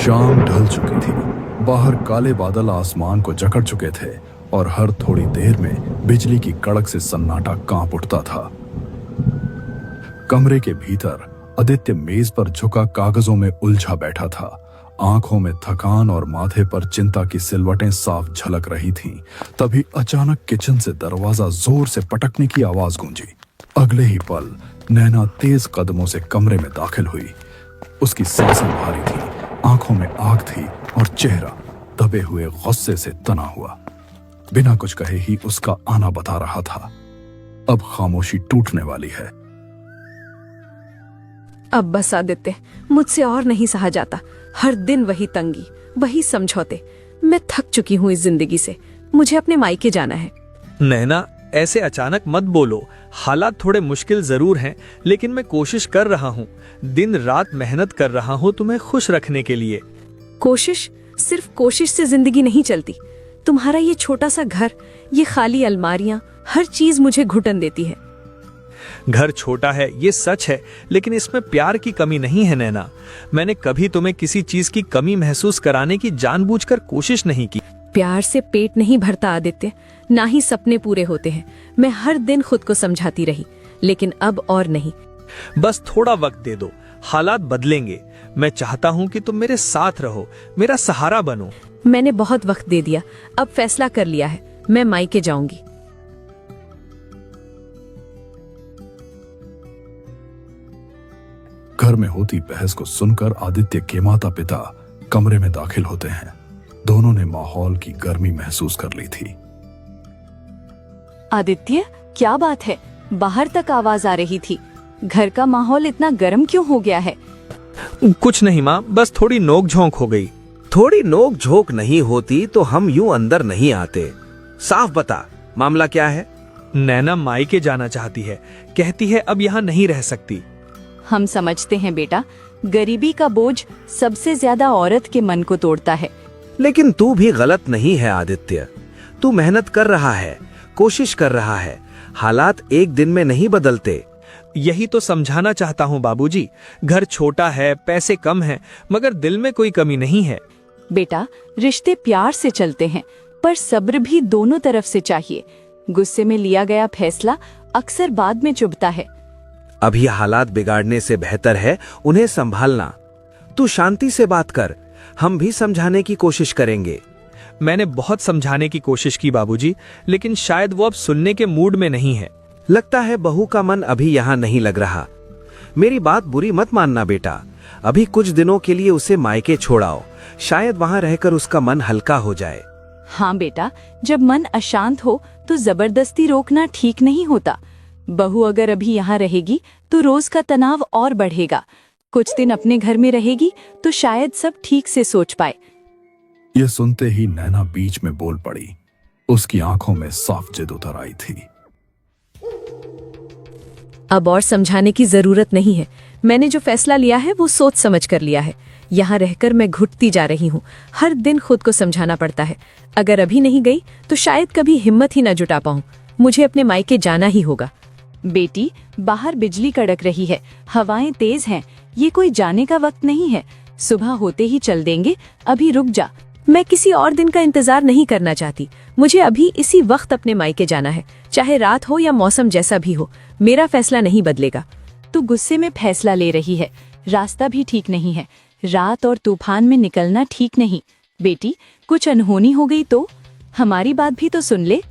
शाम ढल चुकी थी। बाहर काले बादल आसमान को जकड़ चुके थे और हर थोड़ी देर में बिजली की कड़क से सन्नाटा कांप उठता था। कमरे के भीतर आदित्य मेज पर झुका कागजों में उलझा बैठा था। आंखों में थकान और माथे पर चिंता की सिलवटें साफ झलक रही थीं। तभी अचानक किचन से दरवाजा जोर से पटकने की आवाज गूंजी। अगले ही पल नैना तेज कदमों से कमरे में दाखिल हुई। उसकी सांसें भारी थी, आंखों में आग थी और चेहरा दबे हुए गुस्से से तना हुआ। बिना कुछ कहे ही उसका आना बता रहा था। अब खामोशी टूटने वाली है। अब बस आदित्य, मुझसे और नहीं सहा जाता। हर दिन वही तंगी, वही समझौते। मैं थक चुकी हूँ इस जिंदगी से। मुझे अपने मायके जाना है। नैना, ऐसे अचानक मत बोलो। हालात थोड़े मुश्किल जरूर हैं, लेकिन मैं कोशिश कर रहा हूँ। दिन रात मेहनत कर रहा हूँ तुम्हें खुश रखने के लिए। कोशिश? सिर्फ कोशिश से जिंदगी नहीं चलती। तुम्हारा ये छोटा सा घर, ये खाली अलमारियां, हर चीज मुझे घुटन देती है। घर छोटा है ये सच है, लेकिन इसमें प्यार की कमी नहीं है नैना। मैंने कभी तुम्हें किसी चीज की कमी महसूस कराने की जानबूझकर कोशिश नहीं की। प्यार से पेट नहीं भरता आदित्य, ना ही सपने पूरे होते हैं। मैं हर दिन खुद को समझाती रही, लेकिन अब और नहीं। बस थोड़ा वक्त दे दो, हालात बदलेंगे। मैं चाहता हूँ कि तुम मेरे साथ रहो, मेरा सहारा बनो। मैंने बहुत वक्त दे दिया, अब फैसला कर लिया है। मैं मायके जाऊंगी। घर में होती बहस को सुनकर आदित्य के माता पिता कमरे में दाखिल होते हैं। दोनों ने माहौल की गर्मी महसूस कर ली थी। आदित्य, क्या बात है? बाहर तक आवाज आ रही थी। घर का माहौल इतना गर्म क्यों हो गया है? कुछ नहीं माँ, बस थोड़ी नोक झोंक हो गई। थोड़ी नोक झोंक नहीं होती तो हम यूं अंदर नहीं आते। साफ बता, मामला क्या है? नैना मायके जाना चाहती है, कहती है अब यहाँ नहीं रह सकती। हम समझते हैं बेटा, गरीबी का बोझ सबसे ज्यादा औरत के मन को तोड़ता है। लेकिन तू भी गलत नहीं है आदित्य। तू मेहनत कर रहा है, कोशिश कर रहा है। हालात एक दिन में नहीं बदलते। यही तो समझाना चाहता हूँ बाबूजी। घर छोटा है, पैसे कम हैं, मगर दिल में कोई कमी नहीं है। बेटा, रिश्ते प्यार से चलते हैं, पर सब्र भी दोनों तरफ से चाहिए। गुस्से में लिया गया फैसला अक्सर बाद में चुभता है। अभी हालात बिगाड़ने से बेहतर है उन्हें संभालना। तू शांति से बात कर, हम भी समझाने की कोशिश करेंगे। मैंने बहुत समझाने की कोशिश की बाबूजी, लेकिन शायद वो अब सुनने के मूड में नहीं है। लगता है बहू का मन अभी यहाँ नहीं लग रहा। मेरी बात बुरी मत मानना बेटा। अभी कुछ दिनों के लिए उसे मायके छोड़ाओ, शायद वहाँ रहकर उसका मन हल्का हो जाए। हाँ बेटा, जब मन अशांत हो तो जबरदस्ती रोकना ठीक नहीं होता। बहू अगर अभी यहाँ रहेगी तो रोज का तनाव और बढ़ेगा। कुछ दिन अपने घर में रहेगी तो शायद सब ठीक से सोच पाए। ये सुनते ही नैना बीच में बोल पड़ी। उसकी आंखों में साफ जिद उतर आई थी। अब और समझाने की जरूरत नहीं है। मैंने जो फैसला लिया है वो सोच समझ कर लिया है। यहाँ रहकर मैं घुटती जा रही हूँ। हर दिन खुद को समझाना पड़ता है। अगर अभी नहीं गई तो शायद कभी हिम्मत ही न जुटा पाऊं। मुझे अपने मायके जाना ही होगा। बेटी, बाहर बिजली कड़क रही है, हवाएं तेज हैं। ये कोई जाने का वक्त नहीं है। सुबह होते ही चल देंगे, अभी रुक जा। मैं किसी और दिन का इंतजार नहीं करना चाहती। मुझे अभी इसी वक्त अपने मायके जाना है, चाहे रात हो या मौसम जैसा भी हो। मेरा फैसला नहीं बदलेगा। तू गुस्से में फैसला ले रही है। रास्ता भी ठीक नहीं है। रात और तूफान में निकलना ठीक नहीं। बेटी, कुछ अनहोनी हो गई तो हमारी बात भी तो सुन ले।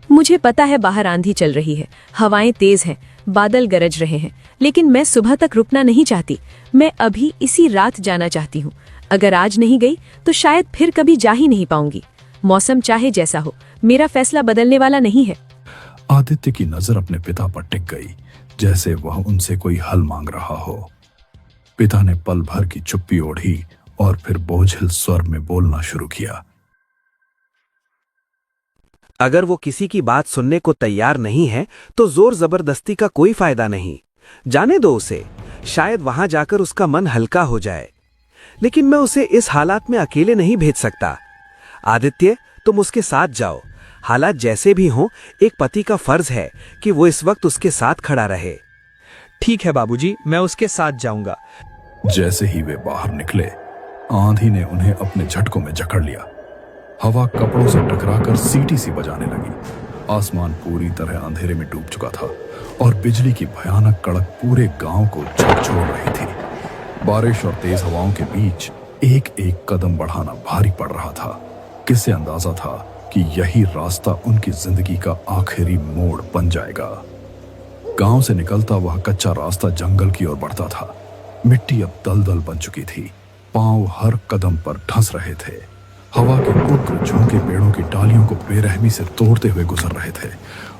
मुझे पता है बाहर आंधी चल रही है, हवाएं तेज हैं, बादल गरज रहे हैं, लेकिन मैं सुबह तक रुकना नहीं चाहती। मैं अभी इसी रात जाना चाहती हूँ। अगर आज नहीं गई तो शायद फिर कभी जा ही नहीं पाऊंगी। मौसम चाहे जैसा हो, मेरा फैसला बदलने वाला नहीं है। आदित्य की नजर अपने पिता पर टिक गई, जैसे वह उनसे कोई हल मांग रहा हो। पिता ने पल भर की चुप्पी ओढ़ी और फिर बोझिल स्वर में बोलना शुरू किया। अगर वो किसी की बात सुनने को तैयार नहीं है तो जोर जबरदस्ती का कोई फायदा नहीं। जाने दो उसे, शायद वहां जाकर उसका मन हल्का हो जाए। लेकिन मैं उसे इस हालात में अकेले नहीं भेज सकता। आदित्य, तुम उसके साथ जाओ। हालात जैसे भी हों, एक पति का फर्ज है कि वो इस वक्त उसके साथ खड़ा रहे। ठीक है बाबूजी, मैं उसके साथ जाऊंगा। जैसे ही वे बाहर निकले, आंधी ने उन्हें अपने झटकों में जकड़ लिया। हवा कपड़ों से टकराकर सीटी सी बजाने लगी। आसमान पूरी तरह अंधेरे में डूब चुका था और बिजली की भयानक कड़क पूरे गांव को झकझोर रही थी। बारिश और तेज हवाओं के बीच एक एक कदम बढ़ाना भारी पड़ रहा था। किसे अंदाजा था कि यही रास्ता उनकी जिंदगी का आखिरी मोड़ बन जाएगा। गांव से निकलता वह कच्चा रास्ता जंगल की ओर बढ़ता था। मिट्टी अब दलदल बन चुकी थी। पांव हर कदम पर धंस रहे थे। हवा के उग्र झोंके पेड़ों की डालियों को बेरहमी से तोड़ते हुए गुजर रहे थे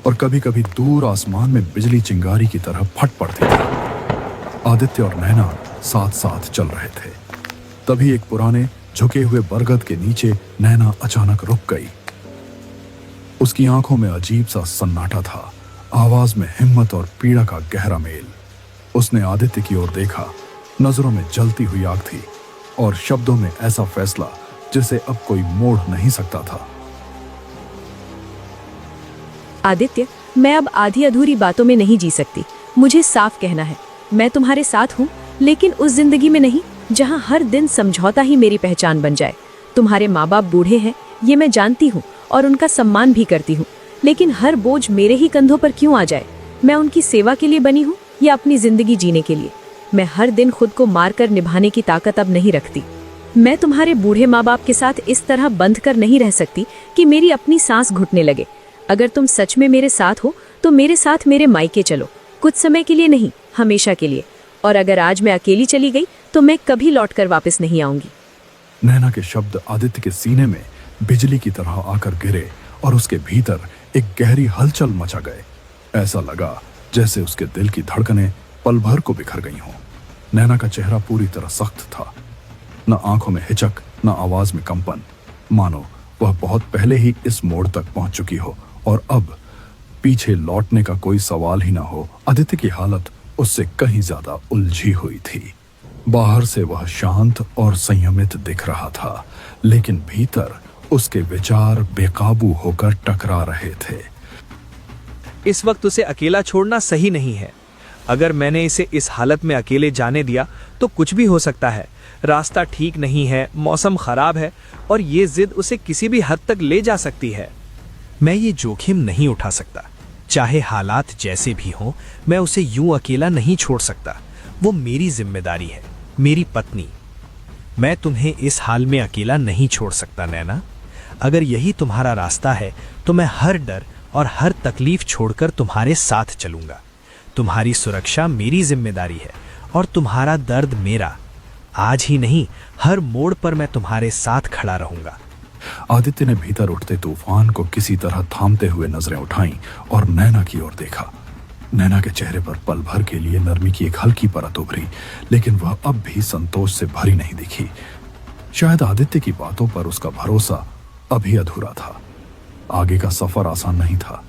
और कभी कभी दूर आसमान में बिजली चिंगारी की तरह फट पड़ती थी। आदित्य और नैना साथ साथ चल रहे थे। तभी एक पुराने झुके हुए बरगद के नीचे नैना अचानक रुक गई। उसकी आंखों में अजीब सा सन्नाटा था, आवाज में हिम्मत और पीड़ा का गहरा मेल। उसने आदित्य की ओर देखा, नजरों में जलती हुई आग थी और शब्दों में ऐसा फैसला जिसे अब कोई मोड़ नहीं सकता था। आदित्य, मैं अब आधी अधूरी बातों में नहीं जी सकती। मुझे साफ कहना है, मैं तुम्हारे साथ हूँ, लेकिन उस जिंदगी में नहीं जहाँ हर दिन समझौता ही मेरी पहचान बन जाए। तुम्हारे माँ बाप बूढ़े हैं, ये मैं जानती हूँ और उनका सम्मान भी करती हूँ, लेकिन हर बोझ मेरे ही कंधों पर क्यों आ जाए? मैं उनकी सेवा के लिए बनी हूँ या अपनी जिंदगी जीने के लिए? मैं हर दिन खुद को मारकर निभाने की ताकत अब नहीं रखती। मैं तुम्हारे बूढ़े माँ बाप के साथ इस तरह बंध कर नहीं रह सकती कि मेरी अपनी सांस घुटने लगे। अगर तुम सच में मेरे साथ हो तो मेरे साथ मेरे मायके चलो, कुछ समय के लिए नहीं, हमेशा के लिए। और अगर आज मैं अकेली चली गई तो मैं कभी लौटकर वापस नहीं आऊंगी। नैना के शब्द आदित्य के सीने में बिजली की तरह आकर गिरे और उसके भीतर एक गहरी हलचल मचा गए। ऐसा लगा जैसे उसके दिल की धड़कनें पल भर को बिखर गई हों। नैना का चेहरा पूरी तरह सख्त था, न आंखों में हिचक, न आवाज में कंपन, मानो वह बहुत पहले ही इस मोड़ तक पहुंच चुकी हो और अब पीछे लौटने का कोई सवाल ही ना हो। आदित्य की हालत उससे कहीं ज्यादा उलझी हुई थी। बाहर से वह शांत और संयमित दिख रहा था, लेकिन भीतर उसके विचार बेकाबू होकर टकरा रहे थे। इस वक्त उसे अकेला छोड़ना सही नहीं है। अगर मैंने इसे इस हालत में अकेले जाने दिया तो कुछ भी हो सकता है। रास्ता ठीक नहीं है, मौसम खराब है और ये जिद उसे किसी भी हद तक ले जा सकती है। मैं ये जोखिम नहीं उठा सकता। चाहे हालात जैसे भी हों, मैं उसे यूं अकेला नहीं छोड़ सकता। वो मेरी जिम्मेदारी है, मेरी पत्नी। मैं तुम्हें इस हाल में अकेला नहीं छोड़ सकता नैना। अगर यही तुम्हारा रास्ता है तो मैं हर डर और हर तकलीफ छोड़कर तुम्हारे साथ चलूंगा। तुम्हारी सुरक्षा मेरी जिम्मेदारी है और तुम्हारा दर्द मेरा। आज ही नहीं, हर मोड़ पर मैं तुम्हारे साथ खड़ा रहूंगा। आदित्य ने भीतर उठते तूफान को किसी तरह थामते हुए नजरें उठाईं और नैना की ओर देखा। नैना के चेहरे पर पल भर के लिए नरमी की एक हल्की परत उभरी, लेकिन वह अब भी संतोष से भरी नहीं दिखी। शायद आदित्य की बातों पर उसका भरोसा अभी अधूरा था। आगे का सफर आसान नहीं था।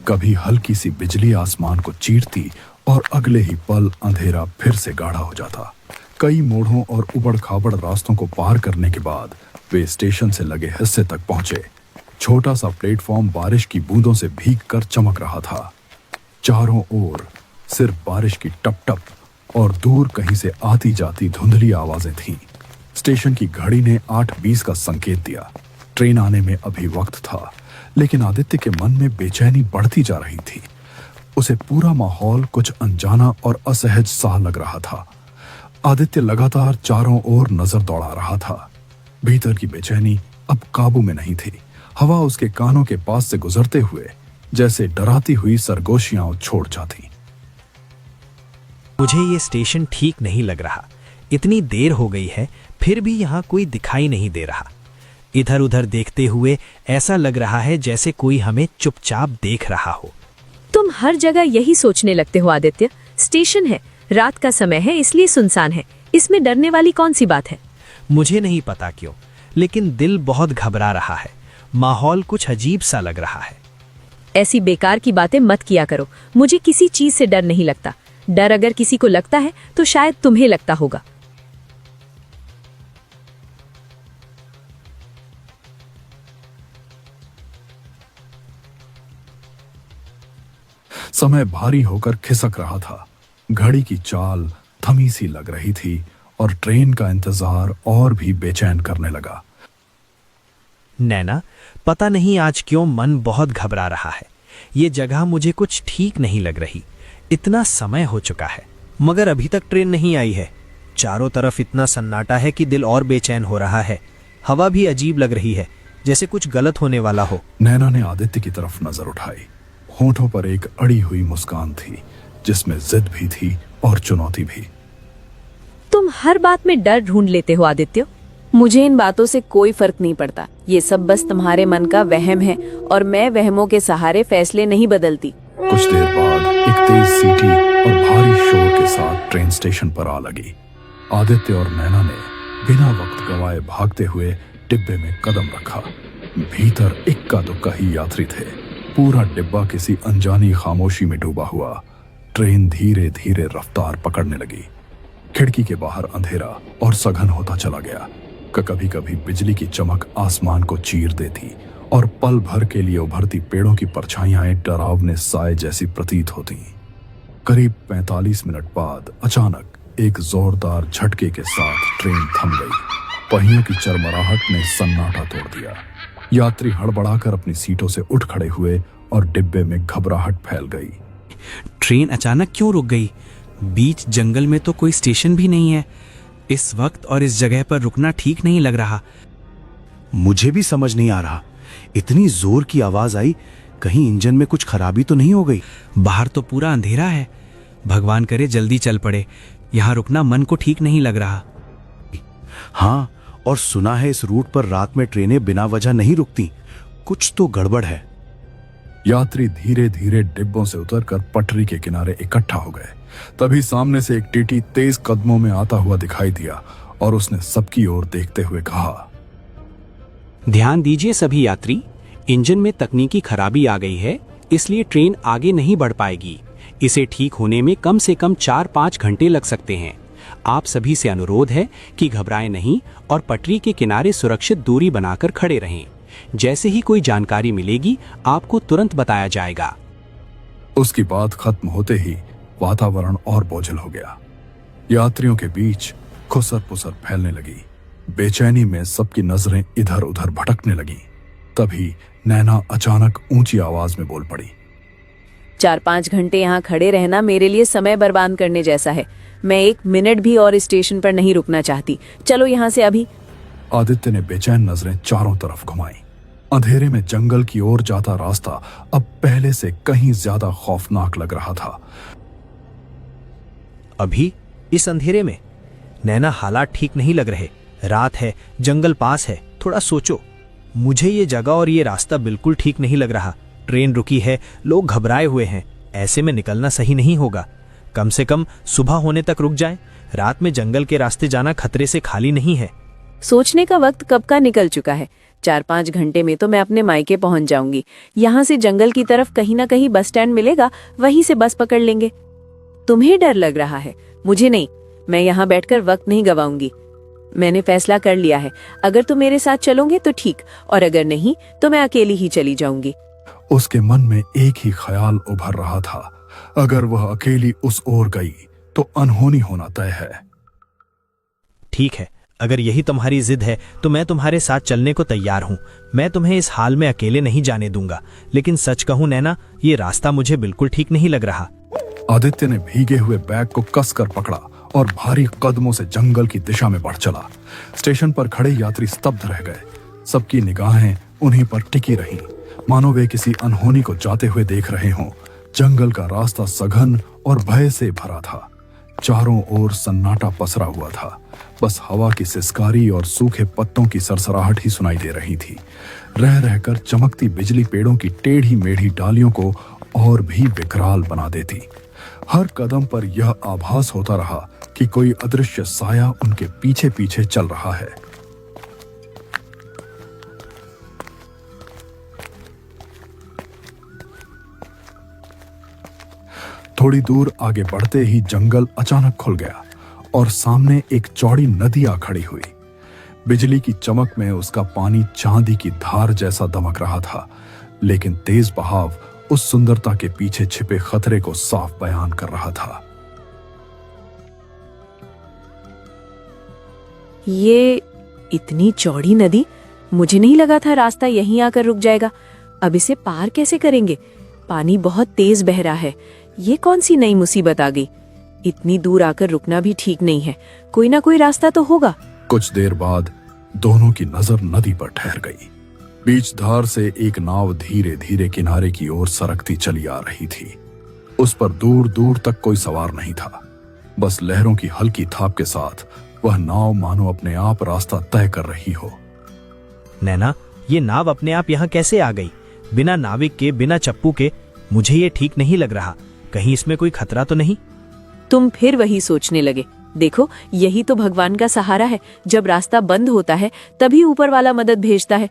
कभी हल्की सी बिजली आसमान को चीरती और अगले ही पल अंधेरा फिर से गाढ़ा हो जाता। कई मोड़ों और उबड़-खाबड़ रास्तों को पार करने के बाद वे स्टेशन से लगे हिस्से तक पहुंचे। छोटा सा प्लेटफॉर्म बारिश की बूंदों से भीगकर चमक रहा था। चारों ओर सिर्फ बारिश की टप-टप और दूर कहीं से आती जाती धुंधली आवाजें थीं। स्टेशन की घड़ी ने 8:20 का संकेत दिया। ट्रेन आने में अभी वक्त था, लेकिन आदित्य के मन में बेचैनी बढ़ती जा रही थी। उसे पूरा माहौल कुछ अनजाना और असहज सा लग रहा था। आदित्य लगातार चारों ओर नजर दौड़ा रहा था। भीतर की बेचैनी अब काबू में नहीं थी। हवा उसके कानों के पास से गुजरते हुए जैसे डराती हुई सरगोशियां छोड़ जाती। मुझे ये स्टेशन ठीक नहीं लग रहा। इतनी देर हो गई है, फिर भी यहाँ कोई दिखाई नहीं दे रहा। इधर उधर देखते हुए ऐसा लग रहा है जैसे कोई हमें चुपचाप देख रहा हो। तुम हर जगह यही सोचने लगते हो आदित्य। स्टेशन है, रात का समय है, इसलिए सुनसान है। इसमें डरने वाली कौन सी बात है? मुझे नहीं पता क्यों, लेकिन दिल बहुत घबरा रहा है। माहौल कुछ अजीब सा लग रहा है। ऐसी बेकार की बातें मत किया करो। मुझे किसी चीज से डर नहीं लगता। डर अगर किसी को लगता है तो शायद तुम्हें लगता होगा। समय भारी होकर खिसक रहा था। घड़ी की चाल थमी सी लग रही थी और ट्रेन का इंतजार और भी बेचैन करने लगा। नैना, पता नहीं आज क्यों मन बहुत घबरा रहा है। ये जगह मुझे कुछ ठीक नहीं लग रही। इतना समय हो चुका है मगर अभी तक ट्रेन नहीं आई है। चारों तरफ इतना सन्नाटा है कि दिल और बेचैन हो रहा है। हवा भी अजीब लग रही है, जैसे कुछ गलत होने वाला हो। नैना ने आदित्य की तरफ नजर उठाई। होठों पर एक अड़ी हुई मुस्कान थी जिसमें जिद भी थी और चुनौती भी। तुम हर बात में डर ढूंढ लेते हो आदित्य। मुझे इन बातों से कोई फर्क नहीं पड़ता। ये सब बस तुम्हारे मन का वहम है और मैं वहमों के सहारे फैसले नहीं बदलती। कुछ देर बाद एक तेज सीटी और भारी शोर के साथ ट्रेन स्टेशन पर आ लगी। आदित्य और नैना ने बिना वक्त गवाए भागते हुए डिब्बे में कदम रखा। भीतर इक्का दुक्का ही यात्री थे। पूरा डिब्बा किसी अनजानी खामोशी में डूबा हुआ। ट्रेन धीरे धीरे रफ्तार पकड़ने लगी। खिड़की के बाहर अंधेरा और सघन होता चला गया। कभी कभी बिजली की चमक आसमान को चीर देती और पल भर के लिए उभरती पेड़ों की परछाइयां डरावने साए जैसी प्रतीत होती। करीब 45 मिनट बाद अचानक एक जोरदार झटके के साथ ट्रेन थम गई। पहियों की चरमराहट ने सन्नाटा तोड़ दिया। यात्री हड़बड़ाकर अपनी सीटों से उठ खड़े हुए और डिब्बे में घबराहट फैल गई। ट्रेन अचानक क्यों रुक गई? बीच जंगल में तो कोई स्टेशन भी नहीं है। इस वक्त और इस जगह पर रुकना ठीक नहीं लग रहा। मुझे भी समझ नहीं आ रहा। इतनी जोर की आवाज आई, कहीं इंजन में कुछ खराबी तो नहीं हो गई? बाहर तो पूरा अंधेरा है। भगवान करे जल्दी चल पड़े। यहाँ रुकना मन को ठीक नहीं लग रहा। हाँ, और सुना है इस रूट पर रात में ट्रेनें बिना वजह नहीं रुकती। कुछ तो गड़बड़ है। यात्री धीरे धीरे डिब्बों से उतरकर पटरी के किनारे इकट्ठा हो गए। तभी सामने से एक टीटी तेज कदमों में आता हुआ दिखाई दिया और उसने सबकी ओर देखते हुए कहा, ध्यान दीजिए सभी यात्री, इंजन में तकनीकी खराबी आ गई है, इसलिए ट्रेन आगे नहीं बढ़ पाएगी। इसे ठीक होने में कम से कम 4-5 घंटे लग सकते हैं। आप सभी से अनुरोध है कि घबराएं नहीं और पटरी के किनारे सुरक्षित दूरी बनाकर खड़े रहें। जैसे ही कोई जानकारी मिलेगी आपको तुरंत बताया जाएगा। उसकी बात खत्म होते ही वातावरण और बोझिल हो गया। यात्रियों के बीच खुसर पुसर फैलने लगी। बेचैनी में सबकी नजरें इधर उधर भटकने लगी। तभी नैना अचानक ऊंची आवाज में बोल पड़ी, 4-5 घंटे यहाँ खड़े रहना मेरे लिए समय बर्बाद करने जैसा है। मैं 1 मिनट भी और स्टेशन पर नहीं रुकना चाहती। चलो यहाँ से अभी। आदित्य ने बेचैन नजरें चारों तरफ घुमाई। अंधेरे में जंगल की ओर जाता रास्ता अब पहले से कहीं ज्यादा खौफनाक लग रहा था। अभी इस अंधेरे में? नैना, हालात ठीक नहीं लग रहे। रात है, जंगल पास है, थोड़ा सोचो। मुझे ये जगह और ये रास्ता बिल्कुल ठीक नहीं लग रहा। ट्रेन रुकी है, लोग घबराए हुए हैं। ऐसे में निकलना सही नहीं होगा। कम से कम सुबह होने तक रुक जाएं। रात में जंगल के रास्ते जाना खतरे से खाली नहीं है। सोचने का वक्त कब का निकल चुका है। 4-5 घंटे में तो मैं अपने मायके पहुंच जाऊंगी। यहाँ से जंगल की तरफ कहीं ना कहीं बस स्टैंड मिलेगा, वहीं से बस पकड़ लेंगे। तुम्हें डर लग रहा है, मुझे नहीं। मैं यहाँ बैठकर वक्त नहीं गवाऊंगी। मैंने फैसला कर लिया है। अगर तुम मेरे साथ चलोगे तो ठीक, और अगर नहीं तो मैं अकेली ही चली जाऊंगी। उसके मन में एक ही ख्याल उभर रहा था, अगर वह अकेली उस ओर गई तो अनहोनी होना तय है। ठीक है, अगर यही तुम्हारी जिद है तो मैं तुम्हारे साथ चलने को तैयार हूँ। मैं तुम्हें इस हाल में अकेले नहीं जाने दूंगा। लेकिन सच कहूँ नैना, ये रास्ता मुझे बिल्कुल ठीक नहीं लग रहा। आदित्य ने भीगे हुए बैग को कसकर पकड़ा और भारी कदमों से जंगल की दिशा में बढ़ चला। स्टेशन पर खड़े यात्री स्तब्ध रह गए। सबकी निगाहें उन्हीं पर टिकी रहीं, मानो वे किसी अनहोनी को जाते हुए देख रहे हों। जंगल का रास्ता सघन और भय से भरा था। चारों ओर सन्नाटा पसरा हुआ था। बस हवा की सिसकारी और सूखे पत्तों की सरसराहट ही सुनाई दे रही थी। रह रहकर चमकती बिजली पेड़ों की टेढ़ी मेढ़ी डालियों को और भी विकराल बना देती। हर कदम पर यह आभास होता रहा कि कोई अदृश्य साया उनके पीछे पीछे चल रहा है। थोड़ी दूर आगे बढ़ते ही जंगल अचानक खुल गया और सामने एक चौड़ी नदी आ खड़ी हुई। बिजली की चमक में उसका पानी चांदी की धार जैसा दमक रहा था, लेकिन तेज बहाव उस सुंदरता के पीछे छिपे खतरे को साफ बयान कर रहा था। ये इतनी चौड़ी नदी, मुझे नहीं लगा था रास्ता यहीं आकर रुक जाएगा। अब इसे पार कैसे करेंगे? पानी बहुत तेज बह रहा है। ये कौन सी नई मुसीबत आ गई? इतनी दूर आकर रुकना भी ठीक नहीं है। कोई ना कोई रास्ता तो होगा। कुछ देर बाद दोनों की नजर नदी पर ठहर गई। बीच धार से एक नाव धीरे धीरे किनारे की ओर सरकती चली आ रही थी। उस पर दूर दूर तक कोई सवार नहीं था। बस लहरों की हल्की थाप के साथ वह नाव मानो अपने आप रास्ता तय कर रही हो। नैना, ये नाव अपने आप यहाँ कैसे आ गई? बिना नाविक के, बिना चप्पू के? मुझे ये ठीक नहीं लग रहा। कहीं इसमें कोई खतरा तो नहीं? तुम फिर वही सोचने लगे। देखो, यही तो भगवान का सहारा है। जब रास्ता बंद होता है तभी ऊपर वाला मदद भेजता है।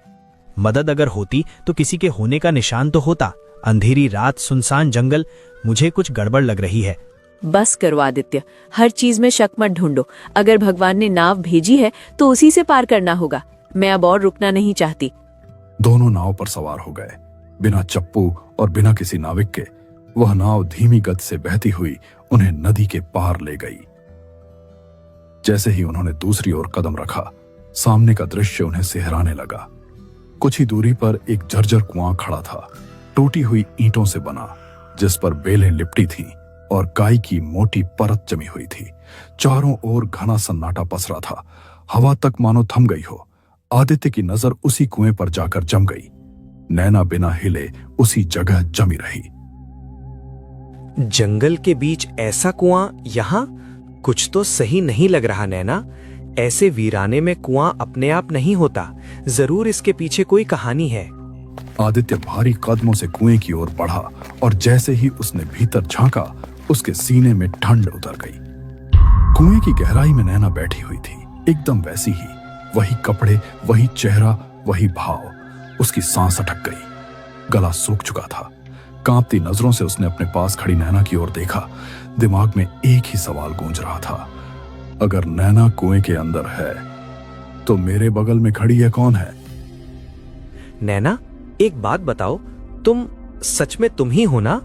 मदद अगर होती तो किसी के होने का निशान तो होता। अंधेरी रात, सुनसान जंगल, मुझे कुछ गड़बड़ लग रही है। बस करो आदित्य, हर चीज में शक मत ढूंढो। अगर भगवान ने नाव भेजी है तो उसी से पार करना होगा। मैं अब और रुकना नहीं चाहती। दोनों नाव पर सवार हो गए। बिना चप्पू और बिना किसी नाविक के वह नाव धीमी गति से बहती हुई उन्हें नदी के पार ले गई। जैसे ही उन्होंने दूसरी ओर कदम रखा, सामने का दृश्य उन्हें सिहराने लगा। कुछ ही दूरी पर एक जर्जर कुआं खड़ा था, टूटी हुई ईंटों से बना, जिस पर बेलें लिपटी थीं और काई की मोटी परत जमी हुई थी। चारों ओर घना सन्नाटा पसरा था। हवा तक मानो थम गई हो। आदित्य की नजर उसी कुएं पर जाकर जम गई। नैना बिना हिले उसी जगह जमी रही। जंगल के बीच ऐसा कुआं यहाँ? कुछ तो सही नहीं लग रहा नैना। ऐसे वीराने में कुआं अपने आप नहीं होता। जरूर इसके पीछे कोई कहानी है। आदित्य भारी कदमों से कुएं की ओर बढ़ा और जैसे ही उसने भीतर झांका, उसके सीने में ठंड उतर गई। कुएं की गहराई में नैना बैठी हुई थी, एकदम वैसी ही। वही कपड़े, वही चेहरा, वही भाव। उसकी सांस अटक गई। गला सूख चुका था। कांपती नजरों से उसने अपने पास खड़ी नैना की ओर देखा। दिमाग में एक ही सवाल गूंज रहा था, अगर नैना कुएं के अंदर है तो मेरे बगल में खड़ी है कौन है? नैना, एक बात बताओ, तुम सच में तुम ही हो ना?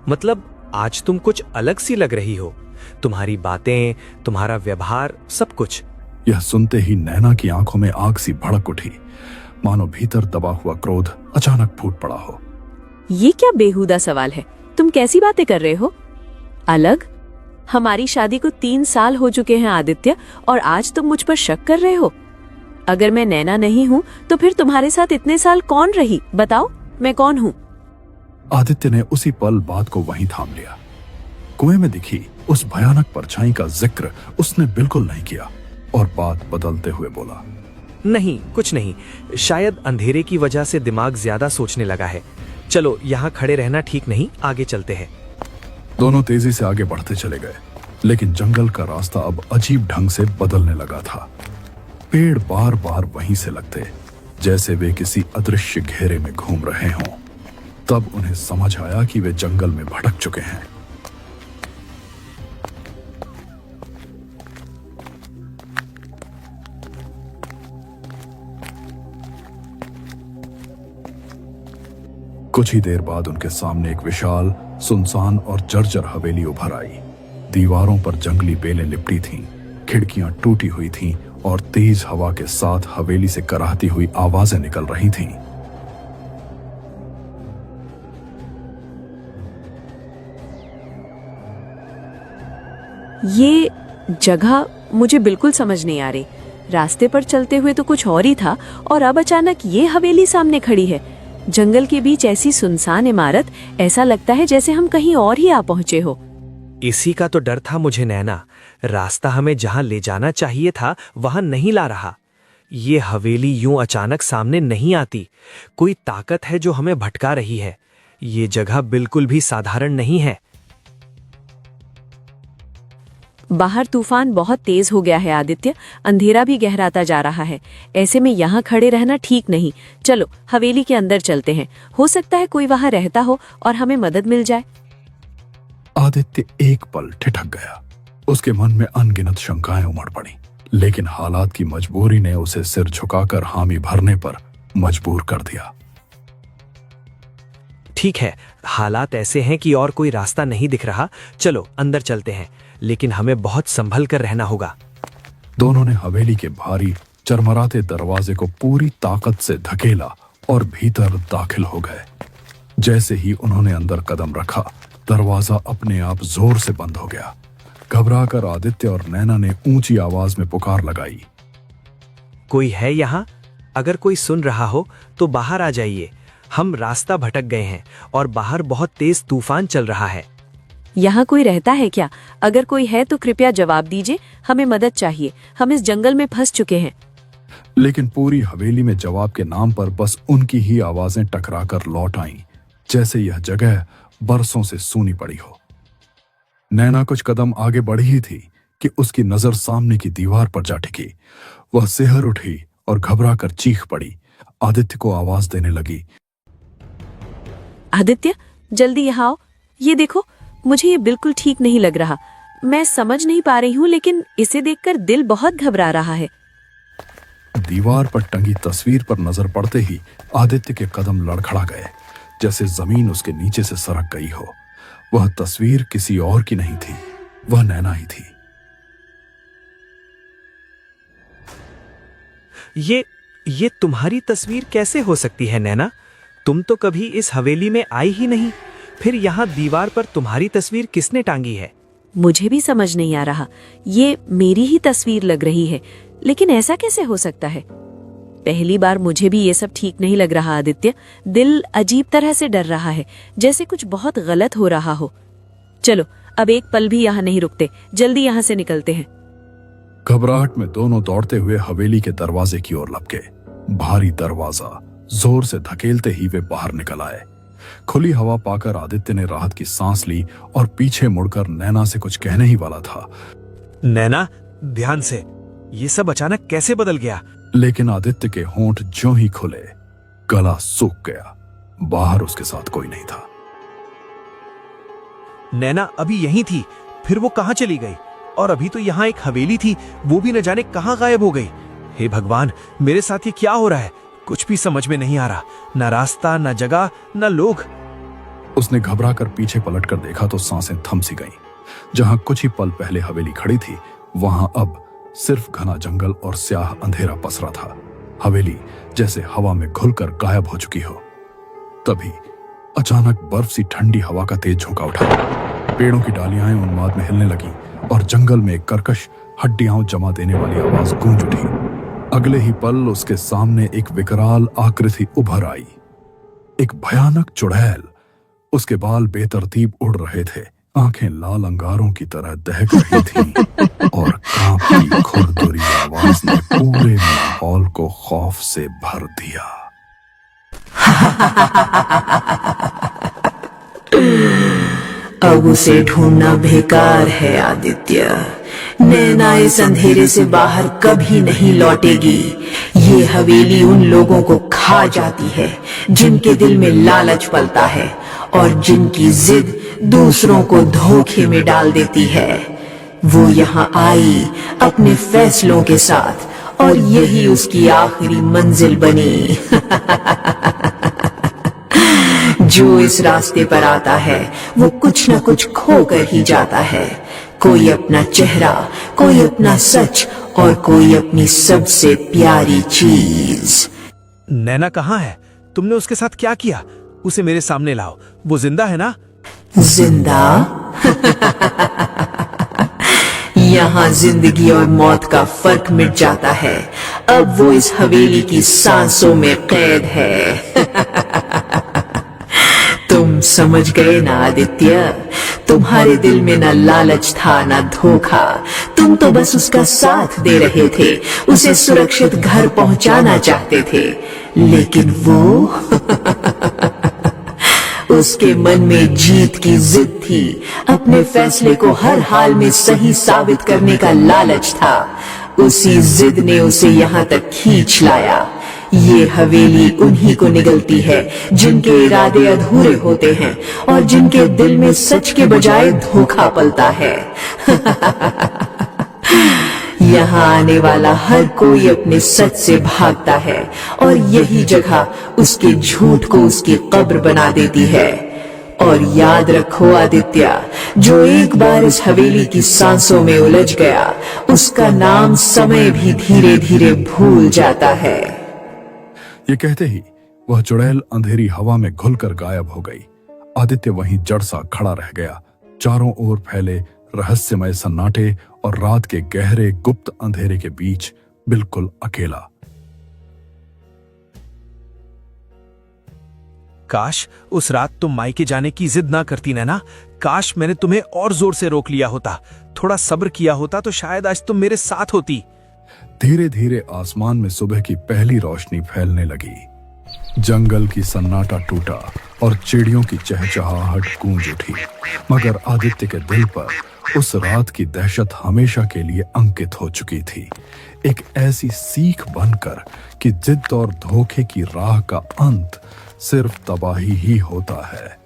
मतलब आज तुम कुछ अलग सी लग रही हो। तुम्हारी बातें, तुम्हारा व्यवहार, सब कुछ। यह सुनते ही नैना की आंखों में आग सी भड़क उठी, मानो भीतर दबा हुआ क्रोध अचानक फूट पड़ा हो। ये क्या बेहुदा सवाल है? तुम कैसी बातें कर रहे हो? अलग? हमारी शादी को 3 साल हो चुके हैं आदित्य, और आज तुम मुझ पर शक कर रहे हो? अगर मैं नैना नहीं हूँ तो फिर तुम्हारे साथ इतने साल कौन रही? बताओ, मैं कौन हूँ? आदित्य ने उसी पल बात को वहीं थाम लिया। कुएं में दिखी उस भयानक परछाई का जिक्र उसने बिल्कुल नहीं किया और बात बदलते हुए बोला, नहीं, कुछ नहीं। शायद अंधेरे की वजह से दिमाग ज्यादा सोचने लगा है। चलो, यहाँ खड़े रहना ठीक नहीं, आगे चलते हैं। दोनों तेजी से आगे बढ़ते चले गए, लेकिन जंगल का रास्ता अब अजीब ढंग से बदलने लगा था। पेड़ बार बार वहीं से लगते, जैसे वे किसी अदृश्य घेरे में घूम रहे हों। तब उन्हें समझ आया कि वे जंगल में भटक चुके हैं। कुछ ही देर बाद उनके सामने एक विशाल, सुनसान और जर्जर हवेली उभर आई। दीवारों पर जंगली बेलें लिपटी थीं, खिड़कियां टूटी हुई थीं और तेज हवा के साथ हवेली से कराहती हुई आवाजें निकल रही थीं। ये जगह मुझे बिल्कुल समझ नहीं आ रही। रास्ते पर चलते हुए तो कुछ और ही था, और अब अचानक ये हवेली सामने खड़ी है। जंगल के बीच ऐसी सुनसान इमारत, ऐसा लगता है जैसे हम कहीं और ही आ पहुंचे हो। इसी का तो डर था मुझे नैना। रास्ता हमें जहां ले जाना चाहिए था वहां नहीं ला रहा। ये हवेली यूं अचानक सामने नहीं आती। कोई ताकत है जो हमें भटका रही है। ये जगह बिल्कुल भी साधारण नहीं है। बाहर तूफान बहुत तेज हो गया है आदित्य, अंधेरा भी गहराता जा रहा है। ऐसे में यहाँ खड़े रहना ठीक नहीं। चलो हवेली के अंदर चलते हैं, हो सकता है कोई वहां रहता हो और हमें मदद मिल जाए। आदित्य एक पल ठिठक गया। उसके मन में अनगिनत शंकाएं उमड़ पड़ी, लेकिन हालात की मजबूरी ने उसे सिर झुकाकर हामी भरने पर मजबूर कर दिया। ठीक है, हालात ऐसे हैं कि और कोई रास्ता नहीं दिख रहा। चलो अंदर चलते हैं, लेकिन हमें बहुत संभल कर रहना होगा। दोनों ने हवेली के भारी चरमराते दरवाजे को पूरी ताकत से धकेला और भीतर दाखिल हो गए। जैसे ही उन्होंने अंदर कदम रखा, दरवाजा अपने आप जोर से बंद हो गया। घबराकर आदित्य और नैना ने ऊंची आवाज में पुकार लगाई। कोई है यहाँ? अगर कोई सुन रहा हो तो बाहर आ जाइए। हम रास्ता भटक गए हैं और बाहर बहुत तेज तूफान चल रहा है। यहाँ कोई रहता है क्या? अगर कोई है तो कृपया जवाब दीजिए, हमें मदद चाहिए, हम इस जंगल में फंस चुके हैं। लेकिन पूरी हवेली में जवाब के नाम पर बस उनकी ही आवाजें टकराकर लौट आईं, जैसे यह जगह बरसों से सूनी पड़ी हो। नैना कुछ कदम आगे बढ़ी ही थी कि उसकी नजर सामने की दीवार पर जा टिकी। वह सिहर उठी और घबराकर चीख पड़ी। आदित्य को आवाज देने लगी। आदित्य, जल्दी यहाँ आओ। ये देखो, मुझे ये बिल्कुल ठीक नहीं लग रहा। मैं समझ नहीं पा रही हूँ, लेकिन इसे देखकर दिल बहुत घबरा रहा है। दीवार पर टंगी तस्वीर पर नजर पड़ते ही आदित्य के कदम लड़खड़ा गए, जैसे जमीन उसके नीचे से सरक गई हो। वह तस्वीर किसी और की नहीं थी, वह नैना ही थी। ये तुम्हारी तस्वीर कैसे हो सकती है नैना? तुम तो कभी इस हवेली में आई ही नहीं। फिर यहाँ दीवार पर तुम्हारी तस्वीर किसने टांगी है? मुझे भी समझ नहीं आ रहा। ये मेरी ही तस्वीर लग रही है, लेकिन ऐसा कैसे हो सकता है? पहली बार मुझे भी ये सब ठीक नहीं लग रहा आदित्य। दिल अजीब तरह से डर रहा है, जैसे कुछ बहुत गलत हो रहा हो। चलो, अब एक पल भी यहाँ नहीं रुकते, जल्दी यहाँ से निकलते हैं। घबराहट में दोनों दौड़ते हुए हवेली के दरवाजे की ओर लपके। भारी दरवाजा जोर से धकेलते ही वे बाहर निकल आए। खुली हवा पाकर आदित्य ने राहत की सांस ली और पीछे मुड़कर नैना से कुछ कहने ही वाला था। नैना, ध्यान से। ये सब अचानक कैसे बदल गया? लेकिन आदित्य के होंठ ज्यों ही खुले, गला सूख गया। बाहर उसके साथ कोई नहीं था। नैना अभी यहीं थी, फिर वो कहां चली गई? और अभी तो यहाँ एक हवेली थी, वो भी न जाने कहां गायब हो गई। हे भगवान, मेरे साथ ये क्या हो रहा है? कुछ भी समझ में नहीं आ रहा। न रास्ता, न जगह, न लोग। उसने घबराकर पीछे पलटकर देखा तो सांसें थम सी गईं। जहां कुछ ही पल पहले हवेली खड़ी थी, वहां अब सिर्फ घना जंगल और स्याह अंधेरा पसरा था। हवेली जैसे हवा में घुलकर गायब हो चुकी हो। तभी अचानक बर्फ सी ठंडी हवा का तेज झोंका उठा। पेड़ों की डालियां उन्माद में हिलने लगी और जंगल में एक कर्कश हड्डियां जमा देने वाली आवाज गूंज उठी। अगले ही पल उसके सामने एक विकराल आकृति उभर आई। एक भयानक चुड़ैल। उसके बाल बेतरतीब उड़ रहे थे, आंखें लाल अंगारों की तरह दहक रही थीं और कांपती खुरदुरी आवाज ने पूरे माहौल को खौफ से भर दिया। अब उसे ढूंढना बेकार है आदित्य। नैना इस अंधेरे से बाहर कभी नहीं लौटेगी। ये हवेली उन लोगों को खा जाती है जिनके दिल में लालच पलता है और जिनकी जिद दूसरों को धोखे में डाल देती है। वो यहाँ आई अपने फैसलों के साथ और यही उसकी आखिरी मंजिल बनी। जो इस रास्ते पर आता है वो कुछ न कुछ खोकर ही जाता है। कोई अपना चेहरा, कोई अपना सच और कोई अपनी सबसे प्यारी चीज। नैना कहाँ है? तुमने उसके साथ क्या किया? उसे मेरे सामने लाओ। वो जिंदा है ना? जिंदा? यहाँ जिंदगी और मौत का फर्क मिट जाता है। अब वो इस हवेली की सांसों में कैद है। तुम समझ गए ना आदित्य? तुम्हारे दिल में न लालच था न धोखा। तुम तो बस उसका साथ दे रहे थे, उसे सुरक्षित घर पहुंचाना चाहते थे। लेकिन वो उसके मन में जीत की जिद थी, अपने फैसले को हर हाल में सही साबित करने का लालच था। उसी जिद ने उसे यहाँ तक खींच लाया। ये हवेली उन्हीं को निगलती है जिनके इरादे अधूरे होते हैं और जिनके दिल में सच के बजाय धोखा पलता है। यहाँ आने वाला हर कोई अपने सच से भागता है और यही जगह उसके झूठ को उसकी कब्र बना देती है। और याद रखो आदित्य, जो एक बार इस हवेली की सांसों में उलझ गया, उसका नाम समय भी धीरे धीरे भूल जाता है। ये कहते ही वह चुड़ैल अंधेरी हवा में घुलकर गायब हो गई। आदित्य वहीं जड़ सा खड़ा रह गया, चारों ओर फैले रहस्यमय सन्नाटे और रात के गहरे गुप्त अंधेरे के बीच बिल्कुल अकेला। काश उस रात तुम मायके जाने की जिद ना करती नैना। काश मैंने तुम्हें और जोर से रोक लिया होता। थोड़ा सब्र किया होता तो शायद आज तुम मेरे साथ होती। धीरे धीरे आसमान में सुबह की पहली रोशनी फैलने लगी। जंगल की सन्नाटा टूटा और चिड़ियों की चहचहाहट गूंज उठी। मगर आदित्य के दिल पर उस रात की दहशत हमेशा के लिए अंकित हो चुकी थी, एक ऐसी सीख बनकर कि जिद और धोखे की राह का अंत सिर्फ तबाही ही होता है।